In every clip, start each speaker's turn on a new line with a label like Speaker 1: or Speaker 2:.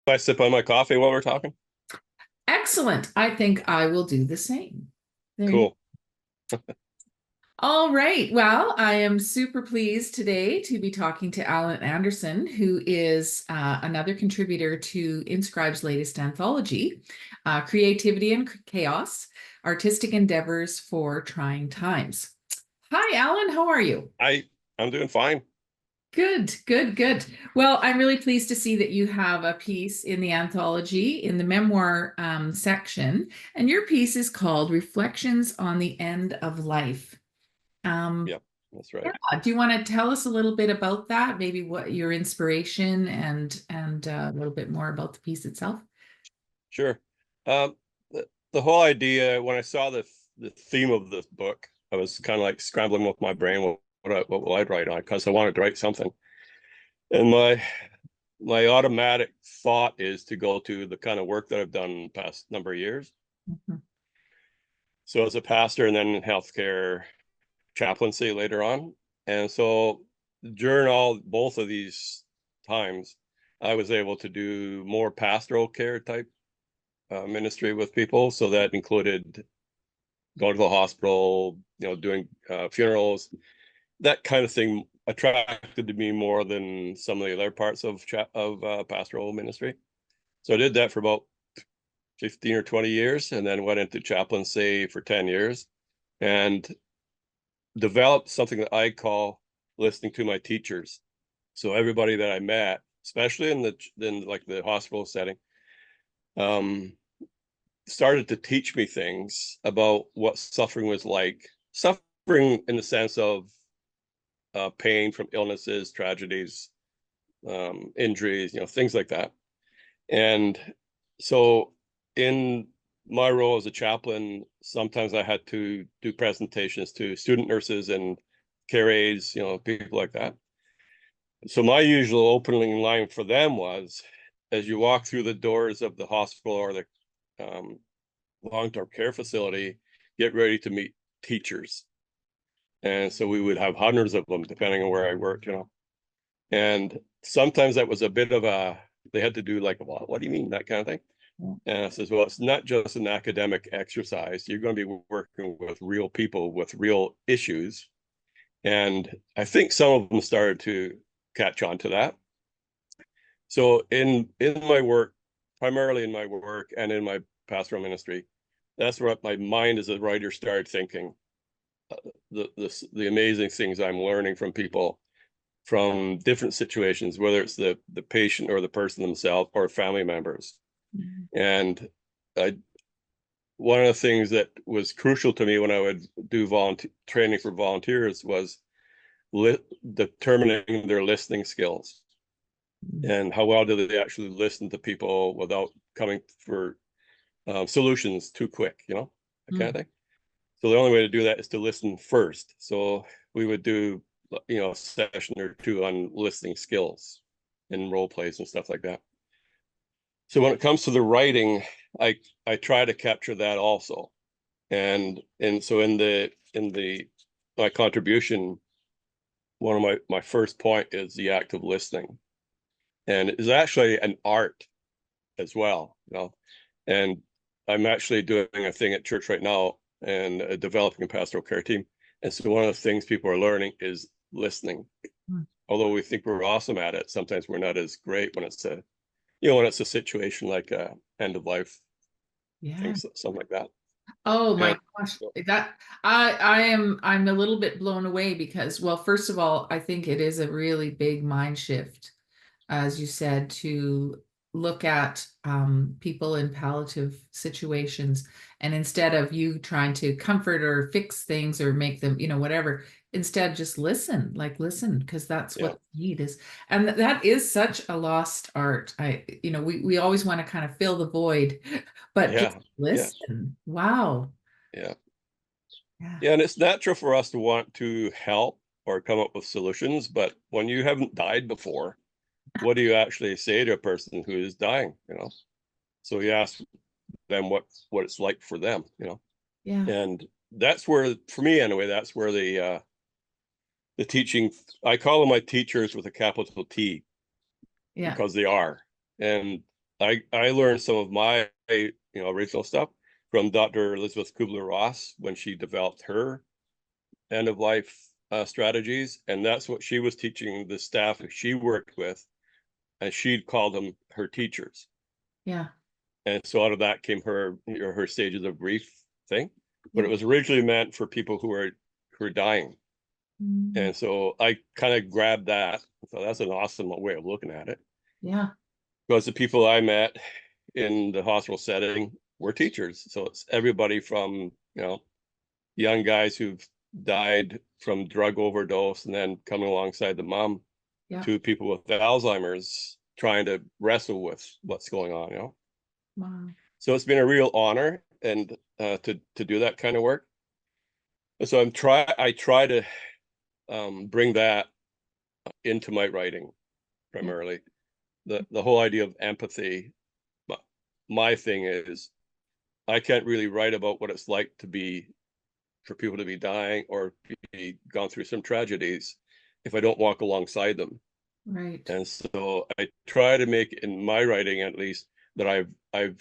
Speaker 1: I sip on my coffee while we're talking?
Speaker 2: Excellent. I think I will do the same. There you
Speaker 1: Cool.
Speaker 2: All right. Well, I am super pleased today to be talking to Alan Anderson, who is another contributor to InScribe's latest anthology, Creativity and Chaos, Artistic Endeavors for Trying Times. Hi, Alan. How are you?
Speaker 1: I I'm doing fine.
Speaker 2: Good, good, good. Well, I'm really pleased to see that you have a piece in the anthology in the memoir section, and your piece is called Reflections on the End of Life. Um,
Speaker 1: Yep, that's right.
Speaker 2: yeah, do you want to tell us a little bit about that? Maybe what your inspiration and a little bit more about the piece itself?
Speaker 1: Sure. The whole idea when I saw the theme of this book, I was kind of like scrambling with my brain what will I write on because I wanted to write something. And my automatic thought is to go to the kind of work that I've done in the past number of years.
Speaker 2: Mhm.
Speaker 1: So as a pastor and then in healthcare chaplaincy later on. And so during all both of these times, I was able to do more pastoral care type ministry with people. So that included going to the hospital, doing funerals, that kind of thing attracted to me more than some of the other parts of pastoral ministry. So I did that for about 15 or 20 years and then went into chaplaincy for 10 years and developed something that I call listening to my teachers. So everybody that I met, especially in like the hospital setting, um, started to teach me things about what suffering was like. Suffering in the sense of pain from illnesses, tragedies, injuries, things like that. And so in my role as a chaplain, sometimes I had to do presentations to student nurses and care aides, people like that. So my usual opening line for them was, as you walk through the doors of the hospital or the um, long-term care facility, get ready to meet teachers. And so we would have hundreds of them, depending on where I worked. And sometimes that was a bit of they had to do like, well, what do you mean, that kind of thing. And I says, well, it's not just an academic exercise. You're going to be working with real people with real issues. And I think some of them started to catch on to that. So in my work, primarily in my work and in my pastoral ministry, that's what my mind as a writer started thinking. The amazing things I'm learning from people from different situations, whether it's the patient or the person themselves or family members.
Speaker 2: Mhm.
Speaker 1: And I one of the things that was crucial to me when I would do volunteer training for volunteers was determining their listening skills and how well do they actually listen to people without coming for solutions too quick, that kind of
Speaker 2: Mhm.
Speaker 1: thing. So the only way to do that is to listen first. So we would do, a session or two on listening skills and role plays and stuff like that. So when it comes to the writing, I try to capture that also. And so in the my contribution, one of my first point is the act of listening. And it's actually an art as well. And I'm actually doing a thing at church right now and developing a pastoral care team. And so one of the things people are learning is listening. Although we think we're awesome at it, sometimes we're not as great when it's a situation like end of life
Speaker 2: Yeah.
Speaker 1: things, something like that.
Speaker 2: Oh my
Speaker 1: And
Speaker 2: gosh, that I'm a little bit blown away because, well, first of all, I think it is a really big mind shift, as you said, to look at people in palliative situations, and instead of you trying to comfort or fix things or make them, whatever, instead just listen, like listen, because that's what
Speaker 1: yeah,
Speaker 2: the need is. And that is such a lost art. We always want to kind of fill the void, but just
Speaker 1: yeah, yeah,
Speaker 2: listen. Wow.
Speaker 1: yeah,
Speaker 2: Yeah.
Speaker 1: yeah. And it's natural for us to want to help or come up with solutions, but when you haven't died before, what do you actually say to a person who is dying? So you ask them what it's like for them.
Speaker 2: Yeah.
Speaker 1: And that's where, for me anyway, that's where the teaching, I call them my teachers with a capital T
Speaker 2: Yeah.
Speaker 1: because they are. And I learned some of my original stuff from Dr. Elizabeth Kubler-Ross when she developed her end of life strategies, and that's what she was teaching the staff who she worked with, and she'd call them her teachers.
Speaker 2: Yeah.
Speaker 1: And so out of that came her stages of grief thing, but
Speaker 2: Yeah.
Speaker 1: it was originally meant for people who are dying.
Speaker 2: Mm.
Speaker 1: And so I kind of grabbed that. So that's an awesome way of looking at it.
Speaker 2: Yeah.
Speaker 1: Because the people I met in the hospital setting were teachers. So it's everybody from, young guys who've died from drug overdose and then coming alongside the mom
Speaker 2: Yeah.
Speaker 1: to people with Alzheimer's trying to wrestle with what's going on.
Speaker 2: Wow.
Speaker 1: So it's been a real honor and to do that kind of work. And so I try to bring that into my writing
Speaker 2: Yeah.
Speaker 1: primarily. The whole idea of empathy. My thing is I can't really write about what it's like for people to be dying or be gone through some tragedies if I don't walk alongside them.
Speaker 2: Right.
Speaker 1: And so I try to make in my writing at least that I've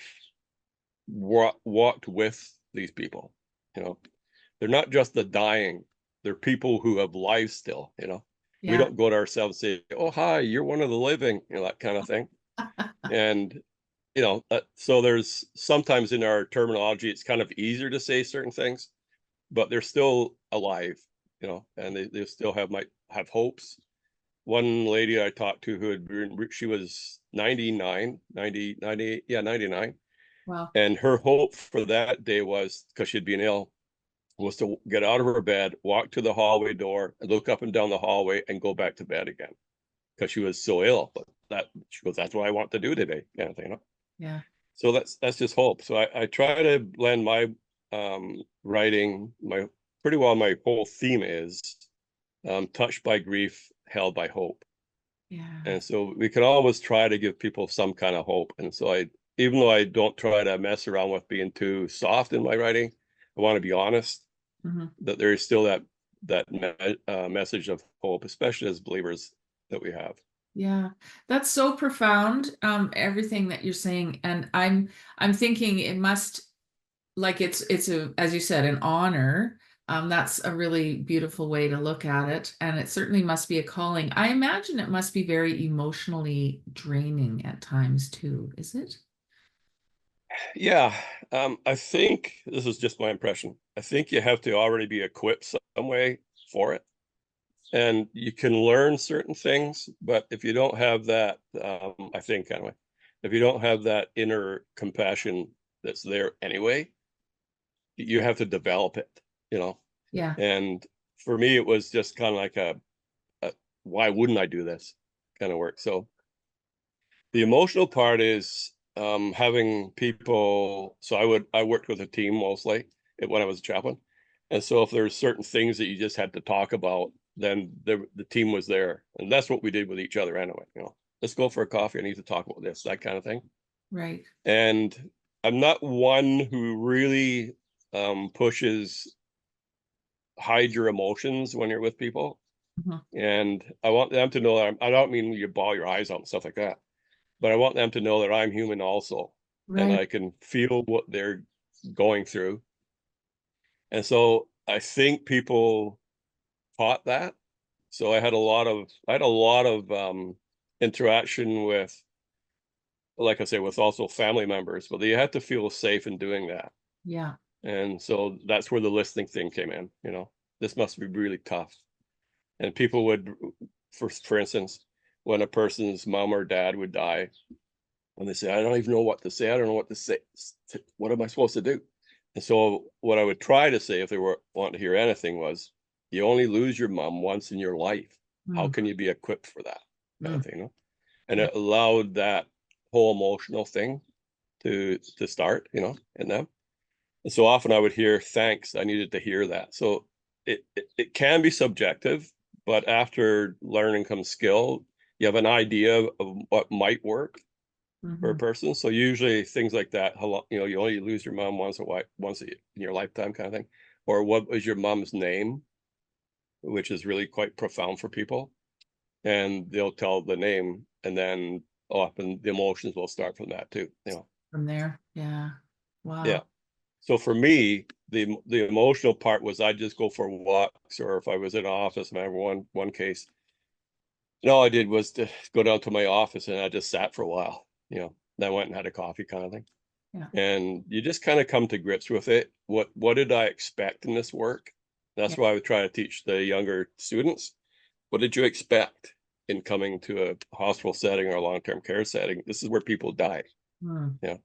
Speaker 1: walked with these people. They're not just the dying; they're people who have lives still. We
Speaker 2: Yeah.
Speaker 1: don't go to ourselves and say, "Oh, hi, you're one of the living," that kind of thing. And so there's sometimes in our terminology, it's kind of easier to say certain things, but they're still alive, and they still might have hopes. One lady I talked to she was 99, 90, 90, yeah, 99.
Speaker 2: Wow.
Speaker 1: And her hope for that day was, because she'd been ill, was to get out of her bed, walk to the hallway door, and look up and down the hallway and go back to bed again because she was so ill. But she goes, that's what I want to do today, kind of thing.
Speaker 2: Yeah.
Speaker 1: So that's just hope. So I try to blend my writing, pretty well my whole theme is touched by grief, held by hope.
Speaker 2: Yeah.
Speaker 1: And so we can always try to give people some kind of hope. And so even though I don't try to mess around with being too soft in my writing, I want to be honest
Speaker 2: Hmm.
Speaker 1: that there is still that message of hope, especially as believers that we have.
Speaker 2: Yeah. That's so profound, everything that you're saying. And I'm thinking it must, like, it's a, as you said, an honor. That's a really beautiful way to look at it. And it certainly must be a calling. I imagine it must be very emotionally draining at times too, is it?
Speaker 1: Yeah, I think this is just my impression. I think you have to already be equipped some way for it. And you can learn certain things, but if you don't have that, I think anyway, if you don't have that inner compassion that's there anyway, you have to develop it.
Speaker 2: Yeah.
Speaker 1: And for me, it was just kind of like a why wouldn't I do this kind of work. So the emotional part is having people. So I worked with a team mostly when I was a chaplain, and so if there's certain things that you just had to talk about, then the team was there, and that's what we did with each other anyway. Let's go for a coffee. I need to talk about this, that kind of thing.
Speaker 2: Right.
Speaker 1: And I'm not one who really pushes hide your emotions when you're with people,
Speaker 2: Mhm.
Speaker 1: and I want them to know that I don't mean you bawl your eyes out and stuff like that, but I want them to know that I'm human also, and
Speaker 2: Right.
Speaker 1: I can feel what they're going through. And so I think people taught that. So I had a lot of interaction with, like I say, with also family members, but they had to feel safe in doing that.
Speaker 2: Yeah.
Speaker 1: And so that's where the listening thing came in. This must be really tough. And people would, for instance, when a person's mom or dad would die, and they say, I don't even know what to say. I don't know what to say. What am I supposed to do? And so what I would try to say if they were wanting to hear anything was, you only lose your mom once in your life. How
Speaker 2: Mm.
Speaker 1: can you be equipped for that kind of
Speaker 2: Mm.
Speaker 1: thing? And
Speaker 2: Yeah.
Speaker 1: it allowed that whole emotional thing to start, in them. And so often I would hear thanks. I needed to hear that. So it can be subjective, but after learning comes skill. You have an idea of what might work for a
Speaker 2: Hmm.
Speaker 1: person. So usually things like that, how long, you only lose your mom once in your lifetime kind of thing. Or what was your mom's name, which is really quite profound for people. And they'll tell the name, and then often the emotions will start from that too, you know.
Speaker 2: From there. Yeah.
Speaker 1: Yeah.
Speaker 2: Wow.
Speaker 1: So for me, the emotional part was I'd just go for walks, or if I was in an office, I remember one case, and all I did was to go down to my office and I just sat for a while, you know. Then I went and had a coffee kind of thing.
Speaker 2: Yeah.
Speaker 1: And you just kind of come to grips with it. What did I expect in this work?
Speaker 2: Yeah.
Speaker 1: That's why I would try to teach the younger students. What did you expect in coming to a hospital setting or a long-term care setting? This is where people die.
Speaker 2: Mm.
Speaker 1: Yeah.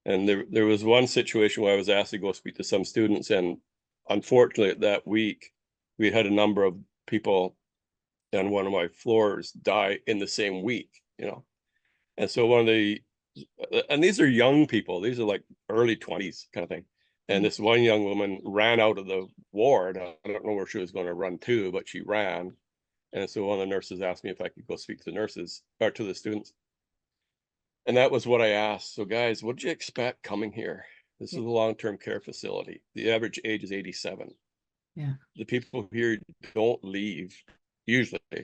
Speaker 1: And there was one situation where I was asked to go speak to some students, and unfortunately that week we had a number of people on one of my floors die in the same week, you know. And so one of the and these are young people, these are like early 20s kind of thing. And
Speaker 2: Yeah.
Speaker 1: this one young woman ran out of the ward. I don't know where she was going to run to, but she ran. And so one of the nurses asked me if I could go speak to the nurses or to the students. And that was what I asked. So, guys, what did you expect coming here? This is
Speaker 2: Yeah.
Speaker 1: a long-term care facility. The average age is 87.
Speaker 2: Yeah.
Speaker 1: The people here don't leave, usually,
Speaker 2: Yeah.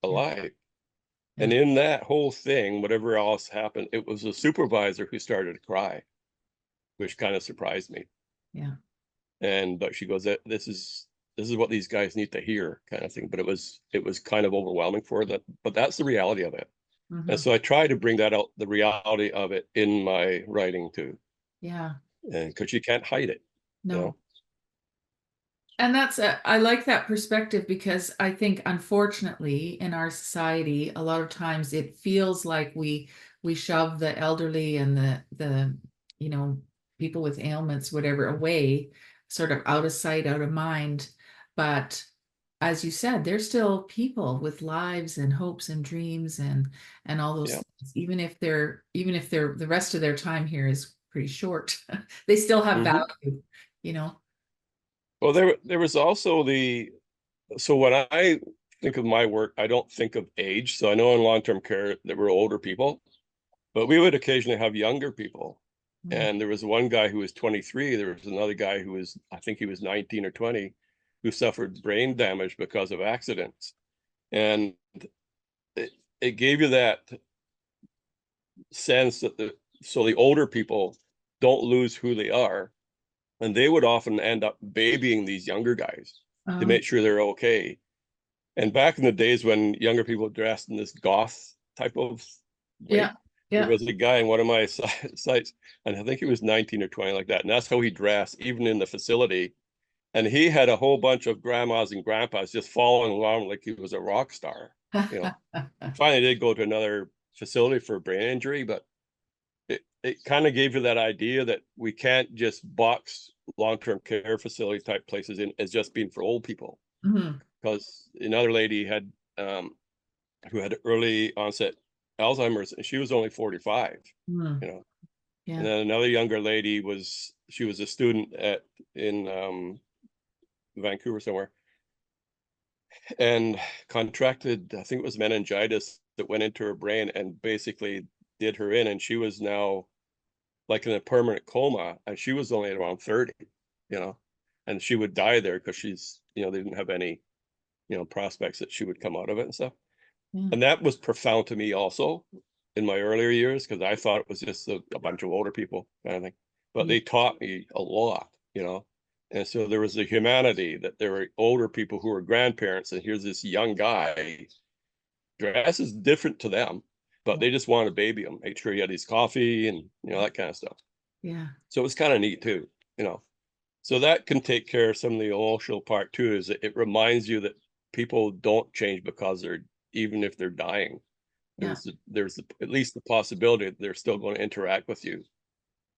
Speaker 1: alive.
Speaker 2: Yeah.
Speaker 1: And in that whole thing, whatever else happened, it was a supervisor who started to cry, which kind of surprised me.
Speaker 2: Yeah.
Speaker 1: And but she goes, this is what these guys need to hear, kind of thing. But it was kind of overwhelming for her, that, but that's the reality of it. And
Speaker 2: Hmm.
Speaker 1: so I try to bring that out, the reality of it, in my writing too.
Speaker 2: Yeah.
Speaker 1: And because you can't hide it, you
Speaker 2: No.
Speaker 1: know.
Speaker 2: And I like that perspective because I think unfortunately in our society, a lot of times it feels like we shove the elderly and the you know, people with ailments, whatever, away, sort of out of sight, out of mind. But as you said, they're still people with lives and hopes and dreams and all those
Speaker 1: Yeah.
Speaker 2: things. Even if they're the rest of their time here is pretty short, they still have
Speaker 1: Hmm.
Speaker 2: value, you know.
Speaker 1: Well, there was also the, so when I think of my work, I don't think of age. So I know in long-term care there were older people, but we would occasionally have younger people.
Speaker 2: Mm.
Speaker 1: And there was one guy who was 23. There was another guy who was, I think he was 19 or 20, who suffered brain damage because of accidents. And it, it gave you that sense that the older people don't lose who they are. And they would often end up babying these younger guys to
Speaker 2: Oh,
Speaker 1: make sure they're okay. And back in the days when younger people dressed in this goth type of way,
Speaker 2: yeah,
Speaker 1: there
Speaker 2: yeah.
Speaker 1: was a guy in one of my sites, and I think he was 19 or 20, like that. And that's how he dressed, even in the facility. And he had a whole bunch of grandmas and grandpas just following along like he was a rock star. You know, he finally did go to another facility for a brain injury, but it kind of gave you that idea that we can't just box long-term care facility type places in as just being for old people.
Speaker 2: Mhm.
Speaker 1: Because another lady had who had early onset Alzheimer's, and she was only 45,
Speaker 2: Mm.
Speaker 1: you know. And
Speaker 2: Yeah.
Speaker 1: then another younger lady she was a student in Vancouver somewhere, and contracted, I think it was meningitis that went into her brain and basically did her in, and she was now like in a permanent coma, and she was only around 30, you know. And she would die there because she's, you know, they didn't have any, you know, prospects that she would come out of it and stuff.
Speaker 2: Yeah.
Speaker 1: And that was profound to me also in my earlier years, because I thought it was just a bunch of older people kind of thing. But
Speaker 2: Yeah.
Speaker 1: they taught me a lot, you know. And so there was the humanity that there were older people who were grandparents, and here's this young guy, dress is different to them, but
Speaker 2: Yeah.
Speaker 1: they just wanted to baby him, make sure he had his coffee and, you know, that kind of stuff.
Speaker 2: Yeah.
Speaker 1: So it was kind of neat too, you know. So that can take care of some of the emotional part too, is it reminds you that people don't change because they're, even if they're dying,
Speaker 2: Yeah.
Speaker 1: at least the possibility that they're still going to interact with you.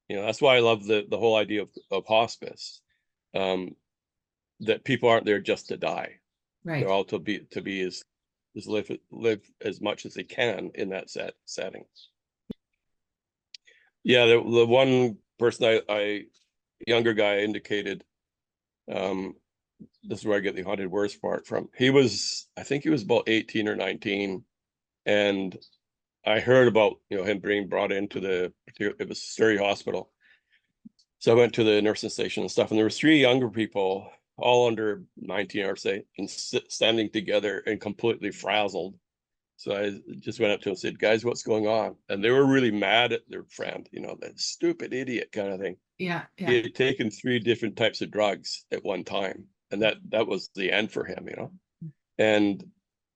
Speaker 1: You know, that's why I love the whole idea of hospice. Um, that people aren't there just to die. They're
Speaker 2: Right.
Speaker 1: all to be as live as much as they can in that setting. Yeah, the one person I younger guy indicated, um, this is where I get the haunted words part from. I think he was about 18 or 19, and I heard about, you know, him being brought into it was Surrey Hospital. So I went to the nursing station and stuff, and there were three younger people, all under 19, I would say, and standing together and completely frazzled. So I just went up to them and said, guys, what's going on? And they were really mad at their friend, you know, that stupid idiot kind of thing.
Speaker 2: Yeah.
Speaker 1: He
Speaker 2: Yeah.
Speaker 1: had taken 3 different types of drugs at one time. And that was the end for him, you know. And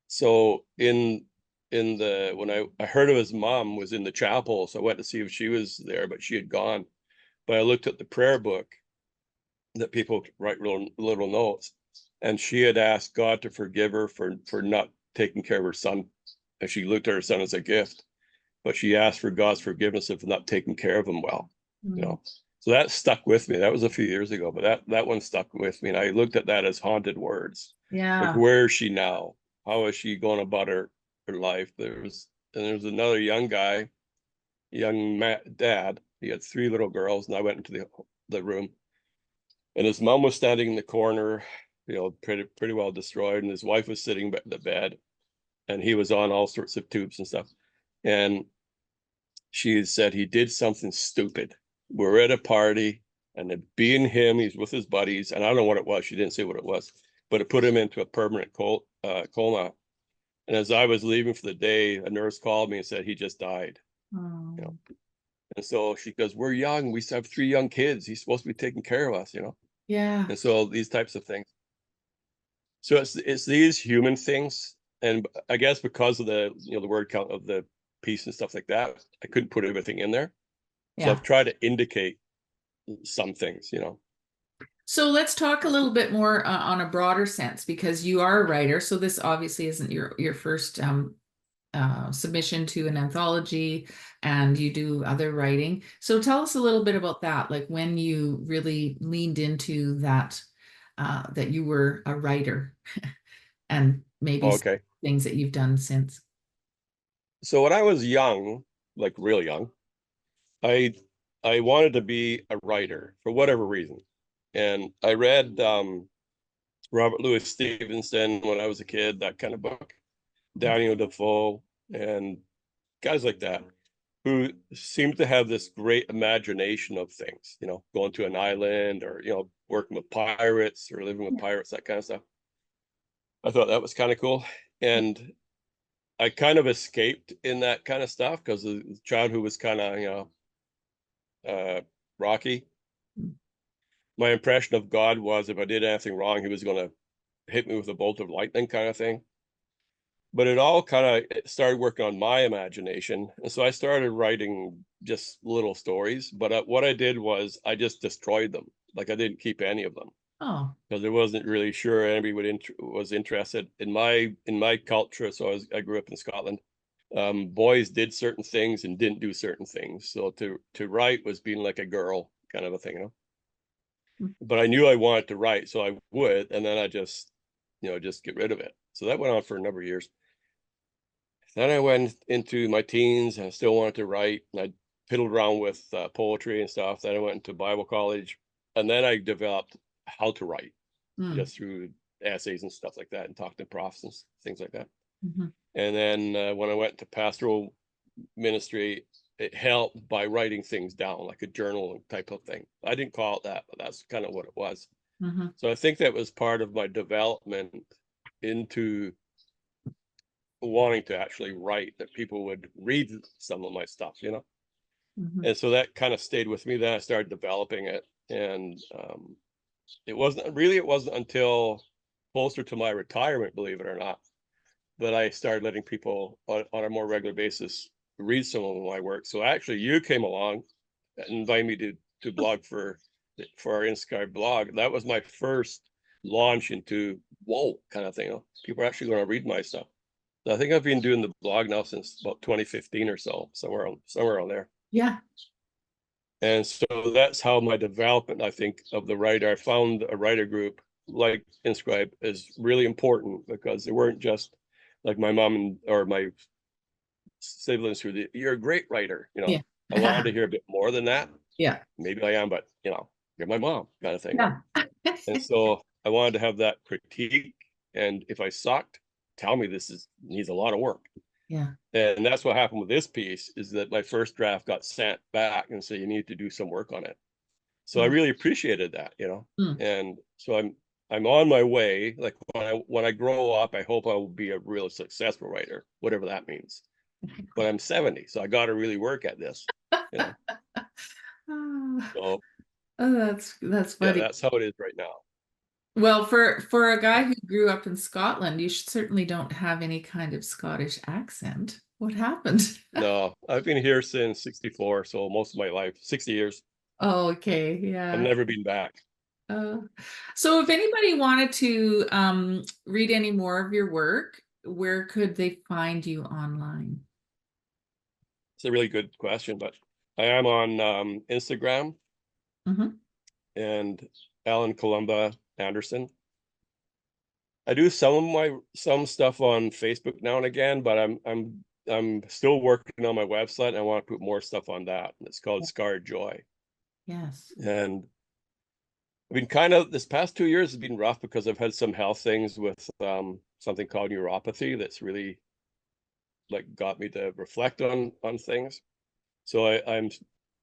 Speaker 1: so in the when I heard of his mom was in the chapel, so I went to see if she was there, but she had gone. But I looked at the prayer book that people write little notes, and she had asked God to forgive her for not taking care of her son. And she looked at her son as a gift, but she asked for God's forgiveness of not taking care of him well, you
Speaker 2: Mm.
Speaker 1: know. So that stuck with me. That was a few years ago, but that one stuck with me. And I looked at that as haunted words. Like,
Speaker 2: Yeah.
Speaker 1: where is she now? How is she going about her life? There was another young guy, dad. He had 3 little girls, and I went into the room, and his mom was standing in the corner, you know, pretty well destroyed, and his wife was sitting by the bed, and he was on all sorts of tubes and stuff. And she said he did something stupid. We're at a party, and it being him, he's with his buddies, and I don't know what it was. She didn't say what it was, but it put him into a permanent coma. And as I was leaving for the day, a nurse called me and said he just died. You know,
Speaker 2: Oh,
Speaker 1: and so she goes, "We're young. We have 3 young kids. He's supposed to be taking care of us, you know."
Speaker 2: yeah.
Speaker 1: And so these types of things. So it's these human things, and I guess because of the the word count of the piece and stuff like that, I couldn't put everything in there. So
Speaker 2: Yeah.
Speaker 1: I've tried to indicate some things, you know.
Speaker 2: So let's talk a little bit more on a broader sense because you are a writer. So this obviously isn't your first submission to an anthology, and you do other writing. So tell us a little bit about that, like when you really leaned into that, that you were a writer, and maybe some
Speaker 1: Okay.
Speaker 2: things that you've done since.
Speaker 1: So when I was young, like real young, I I wanted to be a writer for whatever reason. And I read Robert Louis Stevenson when I was a kid, that kind of book, Daniel Defoe, and guys like that who seem to have this great imagination of things, you know, going to an island or, you know, working with pirates or living with
Speaker 2: Yeah.
Speaker 1: pirates, that kind of stuff. I thought that was kind of cool. And I kind of escaped in that kind of stuff because the childhood was kind of, rocky. My impression of God was if I did anything wrong, he was going to hit me with a bolt of lightning kind of thing. But it all kind of started working on my imagination. And so I started writing just little stories. But what I did was I just destroyed them. Like I didn't keep any of them
Speaker 2: Oh,
Speaker 1: because I wasn't really sure anybody was interested in my culture. So I grew up in Scotland. Boys did certain things and didn't do certain things. So to write was being like a girl kind of a thing, you know. But I knew I wanted to write, so I would, and then I just, just get rid of it. So that went on for a number of years. Then I went into my teens and I still wanted to write, and I fiddled around with poetry and stuff. Then I went into Bible college, and then I developed how to write
Speaker 2: mm,
Speaker 1: just through essays and stuff like that, and talking to profs and things like that.
Speaker 2: mhm.
Speaker 1: And then when I went to pastoral ministry, it helped by writing things down, like a journal type of thing. I didn't call it that, but that's kind of what it was.
Speaker 2: Mhm.
Speaker 1: So I think that was part of my development into wanting to actually write, that people would read some of my stuff, you know.
Speaker 2: Mhm.
Speaker 1: And so that kind of stayed with me. Then I started developing it, and it wasn't until closer to my retirement, believe it or not, that I started letting people on a more regular basis read some of my work. So actually, you came along and invited me to blog for our InScribe blog. That was my first launch into whoa kind of thing. You know, people are actually going to read my stuff. So I think I've been doing the blog now since about 2015 or so, somewhere on there.
Speaker 2: Yeah.
Speaker 1: And so that's how my development, I think, of the writer. I found a writer group like InScribe is really important because they weren't just like my mom or my siblings who you're a great writer, you know.
Speaker 2: Yeah.
Speaker 1: I wanted to hear a bit more than that.
Speaker 2: Yeah.
Speaker 1: Maybe I am, but you're my mom kind of thing.
Speaker 2: Yeah.
Speaker 1: And so I wanted to have that critique. And if I sucked, tell me this needs a lot of work.
Speaker 2: Yeah.
Speaker 1: And that's what happened with this piece is that my first draft got sent back and said, you need to do some work on it. So I
Speaker 2: Mm,
Speaker 1: really appreciated that, you know.
Speaker 2: mm,
Speaker 1: And so I'm on my way. Like when I grow up, I hope I will be a real successful writer, whatever that means. But I'm 70, so I got to really work at this, you know.
Speaker 2: Ah,
Speaker 1: So
Speaker 2: oh, that's
Speaker 1: yeah,
Speaker 2: funny.
Speaker 1: that's how it is right now.
Speaker 2: Well, for a guy who grew up in Scotland, you certainly don't have any kind of Scottish accent. What happened?
Speaker 1: No, I've been here since 64, so most of my life, 60 years.
Speaker 2: Oh, okay,
Speaker 1: I've
Speaker 2: yeah.
Speaker 1: never been back.
Speaker 2: Uh, so if anybody wanted to read any more of your work, where could they find you online?
Speaker 1: It's a really good question, but I am on Instagram
Speaker 2: Hmm.
Speaker 1: and Alan Columba Anderson. I do some stuff on Facebook now and again, but I'm still working on my website and I want to put more stuff on that. It's called Scarred Joy.
Speaker 2: Yes.
Speaker 1: And I've been kind of this past 2 years has been rough because I've had some health things with something called neuropathy that's really like got me to reflect on things. So I'm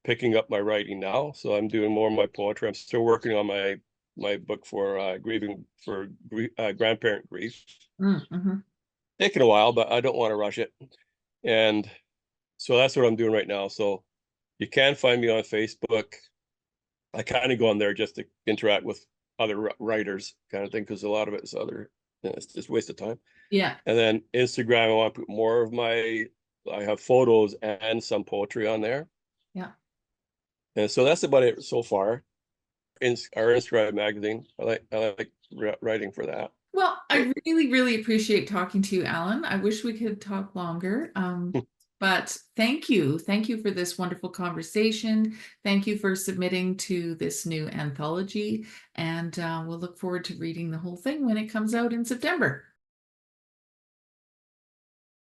Speaker 1: picking up my writing now. So I'm doing more of my poetry. I'm still working on my book for grieving for grandparent grief.
Speaker 2: Mm-hmm.
Speaker 1: Taking a while, but I don't want to rush it. And so that's what I'm doing right now. So you can find me on Facebook. I kind of go on there just to interact with other writers, kind of thing, because a lot of it is other. It's just a waste of time.
Speaker 2: Yeah.
Speaker 1: And then Instagram, I want to put more of my. I have photos and some poetry on there,
Speaker 2: Yeah.
Speaker 1: and so that's about it so far. In our InScribe magazine, I like writing for that.
Speaker 2: Well, I really, really appreciate talking to you, Alan. I wish we could talk longer. But thank you. Thank you for this wonderful conversation. Thank you for submitting to this new anthology. And we'll look forward to reading the whole thing when it comes out in September.